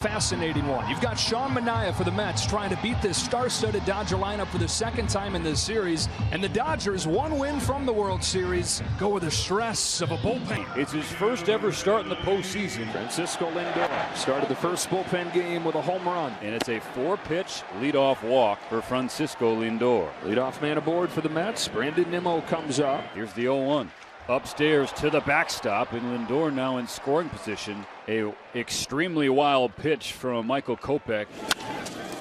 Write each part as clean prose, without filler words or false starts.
Fascinating one. You've got Sean Manaea for the Mets trying to beat this star-studded Dodger lineup for the second time in this series. And the Dodgers, one win from the World Series, go with the stress of a bullpen. It's his first ever start in the postseason. Francisco Lindor started the first bullpen game with a home run. And it's a 4-pitch leadoff walk for Francisco Lindor. Leadoff man aboard for the Mets. Brandon Nimmo comes up. Here's the 0-1. Upstairs to the backstop, and Lindor now in scoring position. A extremely wild pitch from Michael Kopech.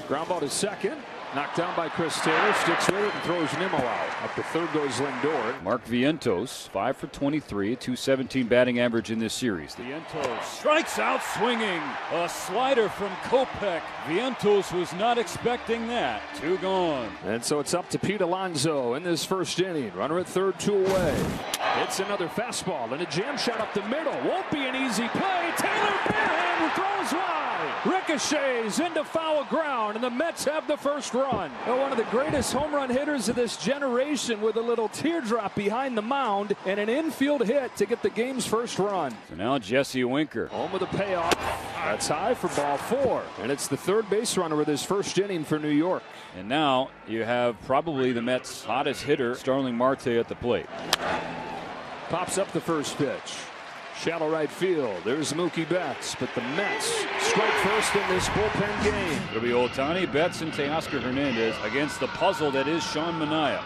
Ground ball to second. Knocked down by Chris Taylor. Sticks with it and throws Nimmo out. Up to third goes Lindor. Mark Vientos, 5 for 23, .217 batting average in this series. Vientos strikes out swinging. A slider from Kopech. Vientos was not expecting that. 2 gone. And so it's up to Pete Alonso in this first inning. Runner at third, 2 away. It's another fastball and a jam shot up the middle. Won't be an easy play. Taylor barehand throws wide. Ricochets into foul ground, and the Mets have the first run. One of the greatest home run hitters of this generation with a little teardrop behind the mound and an infield hit to get the game's first run. So now Jesse Winker. Home with a payoff. That's high for ball 4. And it's the third base runner of this first inning for New York. And now you have probably the Mets' hottest hitter, Starling Marte, at the plate. Pops up the first pitch. Shallow right field. There's Mookie Betts, but the Mets strike first in this bullpen game. It'll be Ohtani, Betts, and Teoscar Hernandez against the puzzle that is Sean Manaea.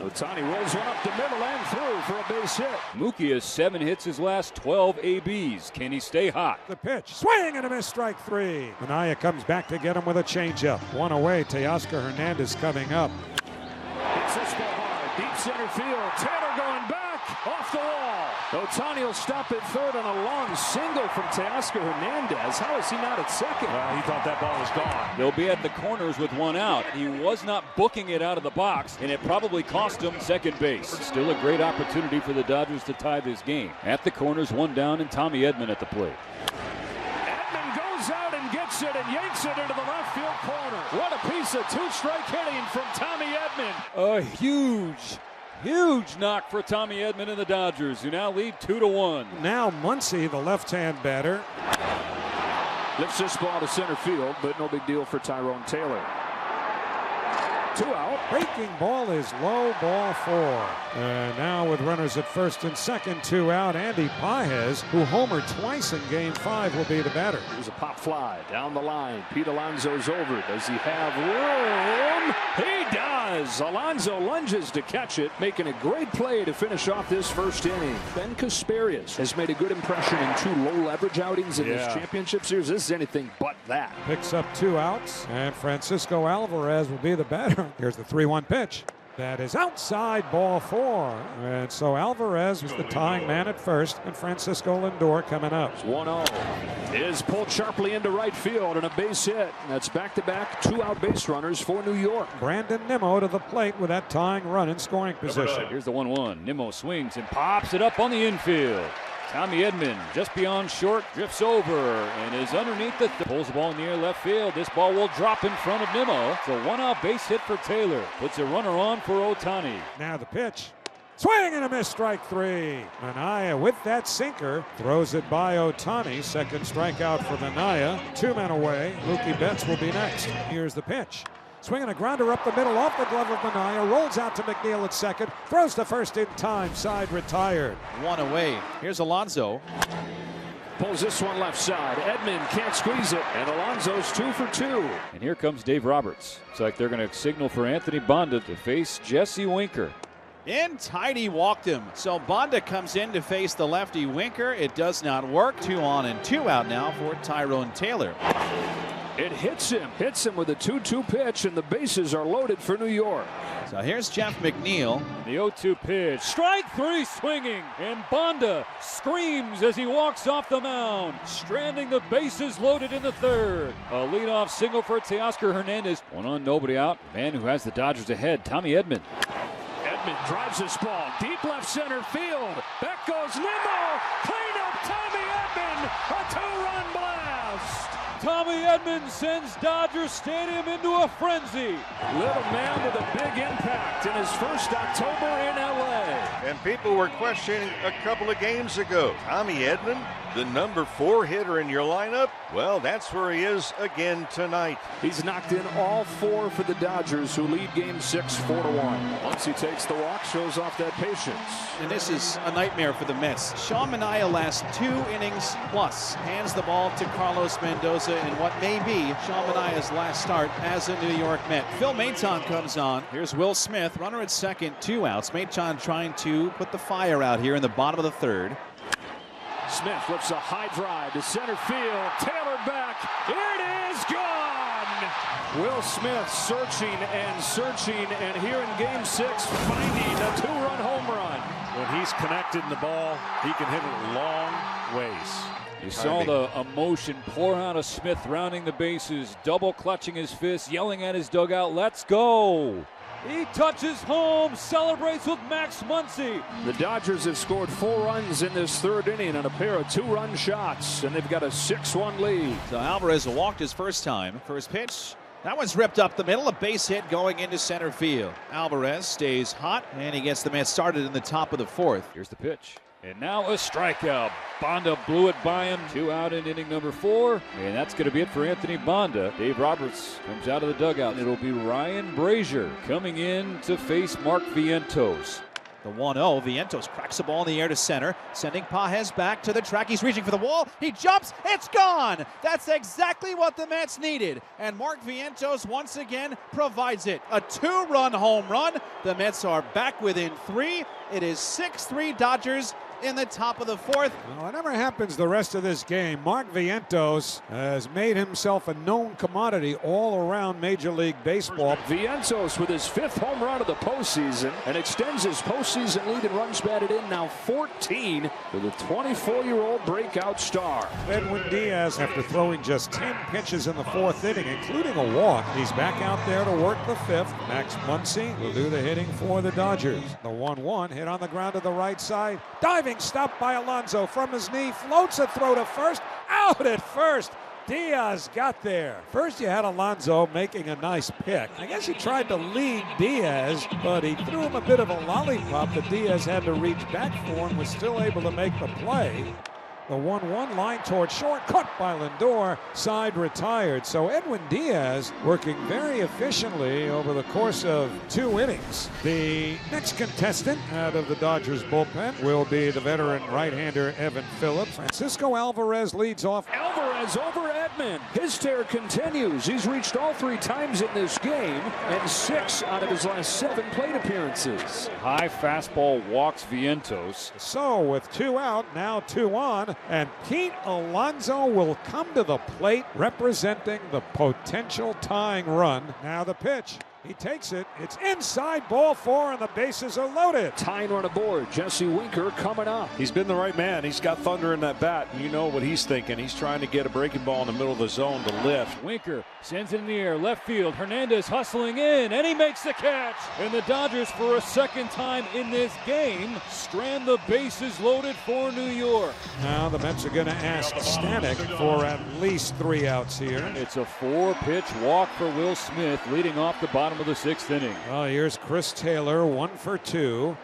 Ohtani rolls one up the middle and through for a base hit. Mookie has 7 hits his last 12 ABs. Can he stay hot? The pitch, swing and a miss, strike 3. Manaea comes back to get him with a changeup. 1 away, Teoscar Hernandez coming up. Hits this ball hard, deep center field. Taylor going back, off the wall. Ohtani will stop at third on a long single from Teoscar Hernandez. How is he not at second? He thought that ball was gone. They'll be at the corners with 1 out. He was not booking it out of the box, and it probably cost him second base. Still a great opportunity for the Dodgers to tie this game. At the corners, 1 down, and Tommy Edman at the plate. Edman goes out and gets it and yanks it into the left field corner. What a piece of 2-strike hitting from Tommy Edman. A huge knock for Tommy Edman and the Dodgers, who now lead 2-1. Now Muncy, the left-hand batter. Lifts this ball to center field, but no big deal for Tyrone Taylor. 2 out. Breaking ball is low, ball 4. And now with runners at first and second, 2 out, Andy Pages, who homered twice in Game 5, will be the batter. Here's a pop fly down the line. Pete Alonso's over. Does he have room? He does. Alonso lunges to catch it, making a great play to finish off this first inning. Ben Kasparius has made a good impression in 2 low-leverage outings in this championship series. This is anything but that. Picks up 2 outs, and Francisco Alvarez will be the batter. Here's the 3-1 pitch. That is outside, ball 4. And so Alvarez was the tying man at first, and Francisco Lindor coming up. 1-0 is pulled sharply into right field and a base hit. That's back-to-back 2-out base runners for New York. Brandon Nimmo to the plate with that tying run in scoring position. Here's the 1-1. Nimmo swings and pops it up on the infield. Tommy Edman just beyond short, drifts over and is underneath the pulls the ball in the air left field. This ball will drop in front of Nimmo. It's a 1-out base hit for Taylor. Puts a runner on for Ohtani. Now the pitch. Swing and a miss, strike 3. Manaea with that sinker throws it by Ohtani. Second strikeout for Manaea. 2 men away. Mookie Betts will be next. Here's the pitch. Swinging a grounder up the middle off the glove of Manaea. Rolls out to McNeil at second. Throws to first in time. Side retired. 1 away. Here's Alonso. Pulls this one left side. Edman can't squeeze it. And Alonso's 2 for 2. And here comes Dave Roberts. It's like they're going to signal for Anthony Bonda to face Jesse Winker. And tidy walked him. So Bonda comes in to face the lefty Winker. It does not work. 2 on and 2 out now for Tyrone Taylor. It hits him with a 2-2 pitch, and the bases are loaded for New York. So here's Jeff McNeil. The 0-2 pitch. Strike 3 swinging, and Bonda screams as he walks off the mound, stranding the bases loaded in the third. A leadoff single for Teoscar Hernandez. 1 on, nobody out. The man who has the Dodgers ahead, Tommy Edman. Edman drives this ball deep left center field. Back goes Nimmo. Clean up Tommy Edman. A 2-run blast. Tommy Edman sends Dodger Stadium into a frenzy. Little man with a big impact in his first October in LA. And people were questioning a couple of games ago. Tommy Edman, the number 4 hitter in your lineup? Well, that's where he is again tonight. He's knocked in all 4 for the Dodgers, who lead Game 6 4-1. Once he takes the walk, shows off that patience. And this is a nightmare for the Mets. Sean Manaea last 2 innings plus hands the ball to Carlos Mendoza in what may be Sean Manaea's last start as a New York Met. Phil Maton comes on. Here's Will Smith, runner at second, 2 outs. Maton trying to put the fire out here in the bottom of the 3rd. Smith flips a high drive to center field. Taylor back. Here it is, gone! Will Smith searching, and here in Game 6, finding a 2-run home run. When he's connected in the ball, he can hit it long ways. You saw the emotion pour out of Smith, rounding the bases, double clutching his fist, yelling at his dugout, "Let's go!" He touches home, celebrates with Max Muncy. The Dodgers have scored 4 runs in this 3rd inning on a pair of 2-run shots, and they've got a 6-1 lead. So Alvarez walked his first time. First pitch. That one's ripped up the middle. A base hit going into center field. Alvarez stays hot, and he gets the Mets started in the top of the 4th. Here's the pitch. And now a strikeout. Bonda blew it by him. 2 out in inning number 4. And that's going to be it for Anthony Bonda. Dave Roberts comes out of the dugout. And it'll be Ryan Brazier coming in to face Mark Vientos. The 1-0. Vientos cracks the ball in the air to center, sending Pages back to the track. He's reaching for the wall. He jumps. It's gone. That's exactly what the Mets needed. And Mark Vientos once again provides it. A 2-run home run. The Mets are back within 3. It is 6-3 Dodgers in the top of the 4th. Well, whatever happens the rest of this game, Mark Vientos has made himself a known commodity all around Major League Baseball. Vientos with his 5th home run of the postseason and extends his postseason lead in runs batted in, now 14 for the 24-year-old breakout star. Edwin Diaz, after throwing just 10 pitches in the 4th inning, including a walk, he's back out there to work the 5th. Max Muncy will do the hitting for the Dodgers. The 1-1 hit on the ground to the right side. Diving stop by Alonso from his knee, floats a throw to first, out at first. Diaz got there. First you had Alonso making a nice pick. I guess he tried to lead Diaz, but he threw him a bit of a lollipop that Diaz had to reach back for and was still able to make the play. The 1-1 line toward short, caught by Lindor, side retired. So Edwin Diaz working very efficiently over the course of 2 innings. The next contestant out of the Dodgers bullpen will be the veteran right-hander Evan Phillips. Francisco Alvarez leads off. Alvarez over Edman. His tear continues. He's reached all 3 times in this game and 6 out of his last 7 plate appearances. High fastball walks Vientos. So with 2 out, now 2 on. And Pete Alonso will come to the plate representing the potential tying run. Now the pitch. He takes it. It's inside, ball 4, and the bases are loaded. Tying run aboard. Jesse Winker coming up. He's been the right man. He's got thunder in that bat. You know what he's thinking. He's trying to get a breaking ball in the middle of the zone to lift. Winker sends it in the air, left field. Hernandez hustling in, and he makes the catch. And the Dodgers, for a 2nd time in this game, strand the bases loaded for New York. Now the Mets are going to ask Stanek for at least 3 outs here. It's a 4-pitch walk for Will Smith, leading off the bottom of the 6th inning. Well, here's Chris Taylor, 1 for 2.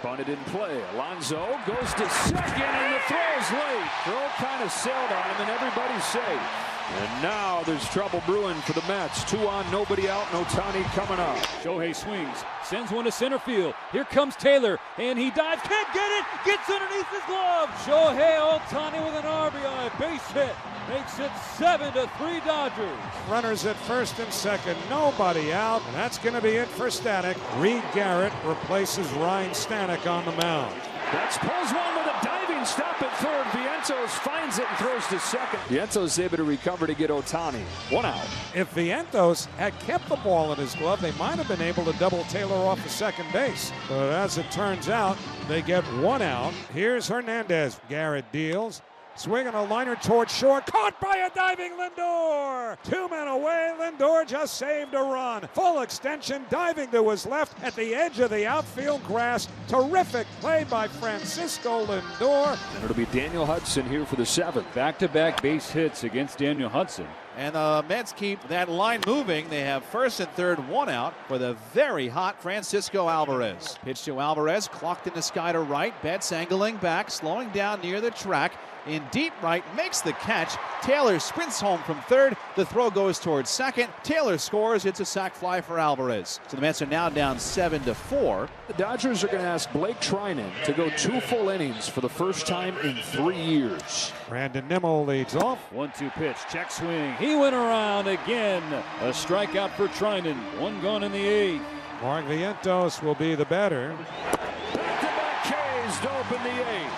Bunted in play. Alonso goes to second, and the throw's late. Throw kind of sailed on him, and everybody's safe. And now there's trouble brewing for the Mets. 2 on, nobody out. No Ohtani coming up. Shohei swings, sends one to center field. Here comes Taylor, and he dives, can't get it, gets underneath his glove. Shohei Ohtani with an RBI base hit. Makes it 7-3 Dodgers. Runners at first and second, nobody out. And that's going to be it for Stanek. Reed Garrett replaces Ryan Stanek on the mound. That's pulls one with a diving stop at third. Vientos finds it and throws to second. Vientos able to recover to get Ohtani. 1 out. If Vientos had kept the ball in his glove, they might have been able to double Taylor off the second base. But as it turns out, they get 1 out. Here's Hernandez. Garrett deals. Swinging a liner toward short. Caught by a diving Lindor. 2 men away. Lindor just saved a run. Full extension, diving to his left at the edge of the outfield grass. Terrific play by Francisco Lindor. It'll be Daniel Hudson here for the 7th. Back-to-back base hits against Daniel Hudson. And the Mets keep that line moving. They have first and third, one out for the very hot Francisco Alvarez. Pitch to Alvarez, clocked in the sky to right. Betts angling back, slowing down near the track. In deep right, makes the catch. Taylor sprints home from third. The throw goes towards second. Taylor scores. It's a sac fly for Alvarez. So the Mets are now down 7-4. The Dodgers are going to ask Blake Trinan to go 2 full innings for the first time in 3 years. Brandon Nimmo leads off. 1-2 pitch, check swing. He went around again. A strikeout for Trinan. 1 gone in the 8th. Mark Vientos will be the batter. Back-to-back K's to open the 8th.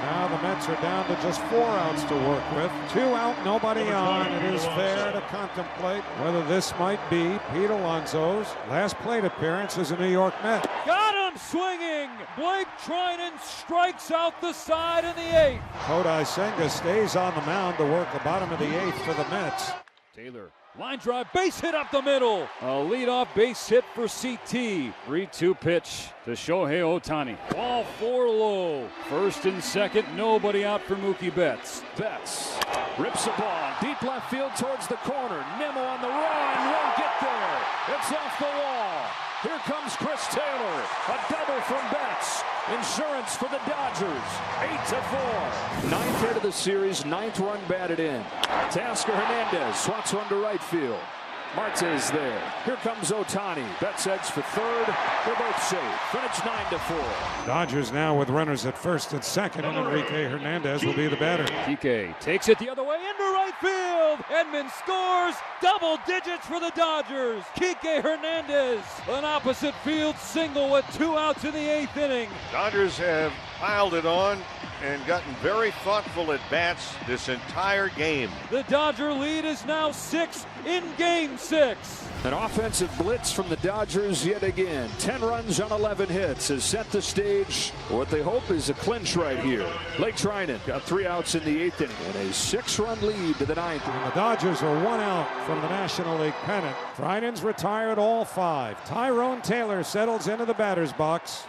Now the Mets are down to just 4 outs to work with. 2 out, nobody on. It is fair to contemplate whether this might be Pete Alonso's last plate appearance as a New York Met. Got him swinging. Blake Trinan strikes out the side in the 8th. Kodai Senga stays on the mound to work the bottom of the 8th for the Mets. Taylor, line drive, base hit up the middle. A leadoff base hit for CT. 3-2 pitch to Shohei Ohtani. Ball 4 low. First and second, nobody out for Mookie Betts. Betts rips the ball deep left field towards the corner. Nimmo on the run, won't get there. It's off the wall. Here comes Chris Taylor. A double from Betts. Insurance for the Dodgers. 8-4. 9th hit of the series, 9th run batted in. Teoscar Hernandez swats one to right field. Martes there. Here comes Ohtani. Betts heads for third. They're both safe. Finish 9-4. Dodgers now with runners at first and second, and Enrique Hernandez will be the batter. Kike takes it the other way into right field. Edman scores. Double digits for the Dodgers. Kike Hernandez, an opposite field single with 2 outs in the 8th inning. Dodgers have piled it on and gotten very thoughtful at bats this entire game. The Dodger lead is now 6 in Game 6. An offensive blitz from the Dodgers yet again. 10 runs on 11 hits has set the stage for what they hope is a clinch right here. Blake Trinan got 3 outs in the 8th inning and a 6-run lead to the 9th. And the Dodgers are 1 out from the National League pennant. Trinan's retired all 5. Tyrone Taylor settles into the batter's box.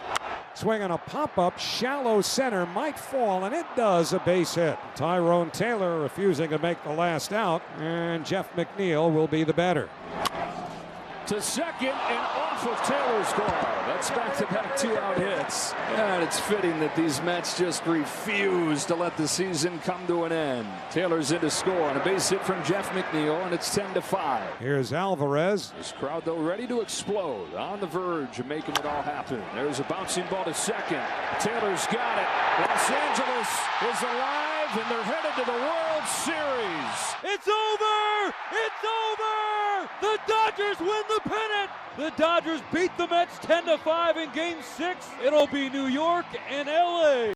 Swinging a pop-up, shallow center, might fall, and it does, a base hit. Tyrone Taylor refusing to make the last out, and Jeff McNeil will be the batter. To second and off of Taylor's glove. That's back-to-back 2-out hits. And it's fitting that these Mets just refuse to let the season come to an end. Taylor's in to score on a base hit from Jeff McNeil, and it's 10-5. Here's Alvarez. This crowd, though, ready to explode, on the verge of making it all happen. There's a bouncing ball to second. Taylor's got it. Los Angeles is alive, and they're headed to the World Series. It's over! It's over! The Dodgers win the pennant! The Dodgers beat the Mets 10-5 in Game 6. It'll be New York and LA.